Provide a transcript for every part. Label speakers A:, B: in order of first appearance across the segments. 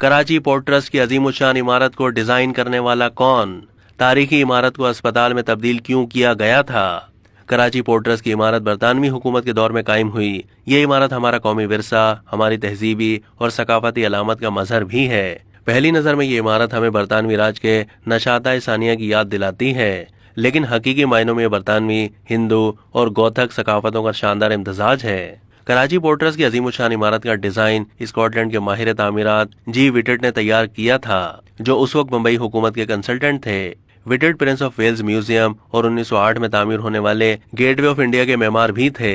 A: Karachi port trust की अजीम शान इमारत को डिजाइन करने वाला कौन? तारीखी इमारत को अस्पताल में तब्दील क्यों किया गया था? कराची पोर्ट ट्रस्ट की इमारत बरतानवी हुकूमत के दौर में कायम हुई। ये इमारत हमारा कौमी विरसा, हमारी तहजीबी और सकाफती अलामत का मजहर भी है। पहली नज़र में ये इमारत हमें बरतानवी राज के नशाता सानिया की याद दिलाती है, लेकिन हकीकी मायनों में बरतानवी, हिंदू और गौथक सकाफतों का शानदार इम्तजाज है। कराची पोर्ट ट्रस्ट की अजीमुशान इमारत का डिजाइन स्कॉटलैंड के माहिर तामीरात जी विटेट ने तैयार किया था, जो उस वक्त बम्बई हुकूमत के कंसल्टेंट थे। विटेट प्रिंस ऑफ वेल्स म्यूजियम और 1908 में तामीर होने वाले गेटवे ऑफ इंडिया के मेमार भी थे।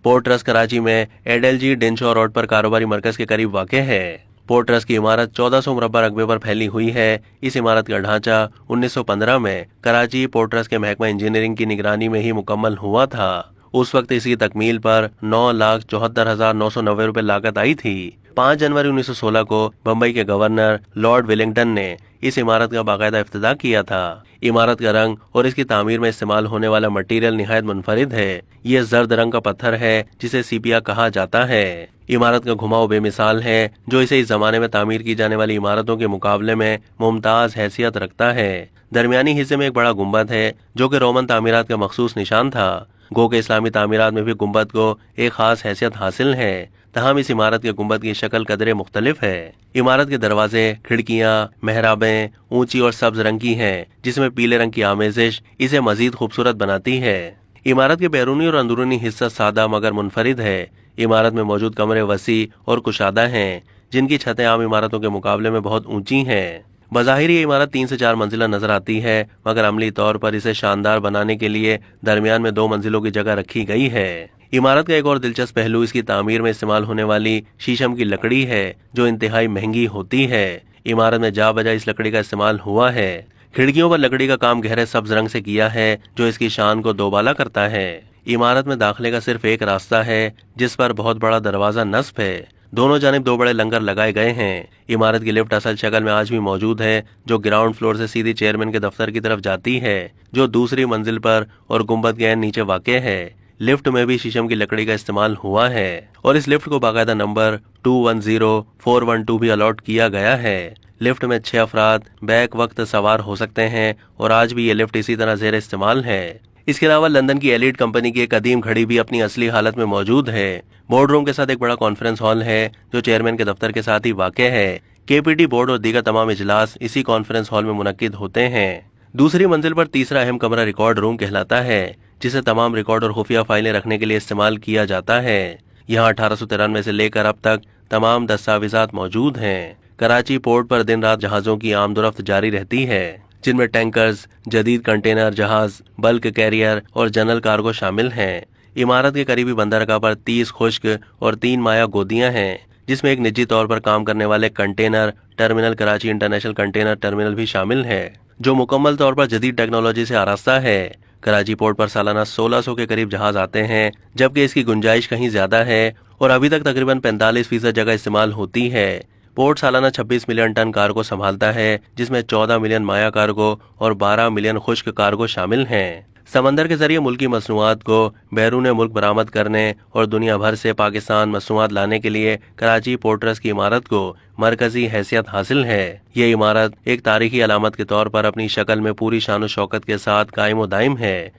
A: पोर्ट ट्रस्ट कराची में एडएलजी डिनशॉ रोड पर कारोबारी मरकज के करीब वाक़ है। पोर्ट ट्रस्ट की इमारत 1400 मुरब्बा रकबे पर फैली हुई है। इस इमारत का ढांचा 1915 में कराची पोर्ट ट्रस्ट के महकमा इंजीनियरिंग की निगरानी में ही मुकम्मल हुआ था। उस वक्त इसकी तकमील पर 9,74,990 रुपए लागत आई थी। 5 जनवरी 1916 को बम्बई के गवर्नर लॉर्ड विलिंगटन ने इस इमारत का बाकायदा इफ्तिताह किया था। इमारत का रंग और इसकी तामीर में इस्तेमाल होने वाला मटेरियल निहायत मुनफरिद है। ये जर्द रंग का पत्थर है जिसे सीपिया कहा जाता है। इमारत का घुमाव बेमिसाल है, जो इसे इस जमाने में तामीर की जाने वाली इमारतों के मुकाबले में मुमताज हैसियत रखता है। दरमियानी हिस्से में एक बड़ा गुम्बद है, जो कि रोमन तामीरात का मखसूस निशान था। गो के इस्लामी तामीरात में भी गुम्बद को एक खास हैसियत हासिल है, तहम इस इमारत के गुम्बद की शक्ल कदरे मुख्तलिफ है। इमारत के दरवाजे, खिड़कियाँ, मेहराबें ऊंची और सब्ज रंग की हैं, जिसमें पीले रंग की आमेजिश इसे मजीद खूबसूरत बनाती है। इमारत के बैरूनी और अंदरूनी हिस्सा सादा मगर मुनफरिद है। इमारत में मौजूद कमरे वसी और कुशादा हैं, जिनकी छतें आम इमारतों के मुकाबले में बहुत ऊंची हैं। बज़ाहिर ये इमारत 3 से 4 मंजिला नजर आती है, मगर अमली तौर पर इसे शानदार बनाने के लिए दरमियान में 2 मंजिलों की जगह रखी गई है। इमारत का एक और दिलचस्प पहलू इसकी तामीर में इस्तेमाल होने वाली शीशम की लकड़ी है, जो इंतहाई महंगी होती है। इमारत में जा बजा इस लकड़ी का इस्तेमाल हुआ है। खिड़कियों पर लकड़ी का काम गहरे सब्ज रंग से किया है, जो इसकी शान को दोबाला करता है। इमारत में दाखिले का सिर्फ एक रास्ता है, जिस पर बहुत बड़ा दरवाजा नस्ब है। दोनों जानिब 2 बड़े लंगर लगाए गए हैं। इमारत की लिफ्ट असल शक्ल में आज भी मौजूद है, जो ग्राउंड फ्लोर से सीधी चेयरमैन के दफ्तर की तरफ जाती है, जो दूसरी मंजिल पर और गुम्बद के नीचे वाक़ है। लिफ्ट में भी शीशम की लकड़ी का इस्तेमाल हुआ है और इस लिफ्ट को बाकायदा नंबर 210412 भी अलॉट किया गया है। लिफ्ट में 6 अफराद बैक वक्त सवार हो सकते हैं और आज भी ये लिफ्ट इसी तरह ज़ेर इस्तेमाल है। इसके अलावा लंदन की एलीट कंपनी की एक कदीम घड़ी भी अपनी असली हालत में मौजूद है। बोर्ड रूम के साथ एक बड़ा कॉन्फ्रेंस हॉल है, जो चेयरमैन के दफ्तर के साथ ही वाक़ है। केपीटी बोर्ड और दीगर तमाम इजलास इसी कॉन्फ्रेंस हॉल में मुनक्किद होते हैं। दूसरी मंजिल पर तीसरा अहम कमरा रिकॉर्ड रूम कहलाता है, जिसे तमाम रिकॉर्ड और खुफिया फाइलें रखने के लिए इस्तेमाल किया जाता है। यहाँ 1893 से लेकर अब तक तमाम दस्तावेजात मौजूद हैं। कराची पोर्ट पर दिन रात जहाज़ों की आमदोरफ्त जारी रहती है, जिनमें टैंकर्स, जदीद कंटेनर जहाज, बल्क कैरियर और जनरल कार्गो शामिल हैं। इमारत के करीबी बंदरगाह पर 30 खुश्क और 3 माया गोदियां हैं, जिसमें एक निजी तौर पर काम करने वाले container terminal Karachi international container terminal भी शामिल है, जो मुकम्मल तौर पर जदीद टेक्नोलॉजी से आरास्ता है। कराची पोर्ट पर सालाना 1600 के करीब जहाज आते हैं, जबकि इसकी गुंजाइश कहीं ज्यादा है और अभी तक तकरीबन 45% जगह इस्तेमाल होती है। पोर्ट सालाना 26 मिलियन टन कार्गो संभालता है, जिसमें 14 मिलियन माया कार्गो और 12 मिलियन खुश्क कार्गो शामिल हैं। समंदर के जरिए मुल्की मसनूआत को बैरून मुल्क बरामद करने और दुनिया भर से पाकिस्तान मसनूआत लाने के लिए कराची पोर्ट ट्रस्ट की इमारत को मरकजी हैसियत हासिल है। ये इमारत एक तारीखी अलामत के तौर पर अपनी शक्ल में पूरी शान और शौकत के साथ कायम व दायम है।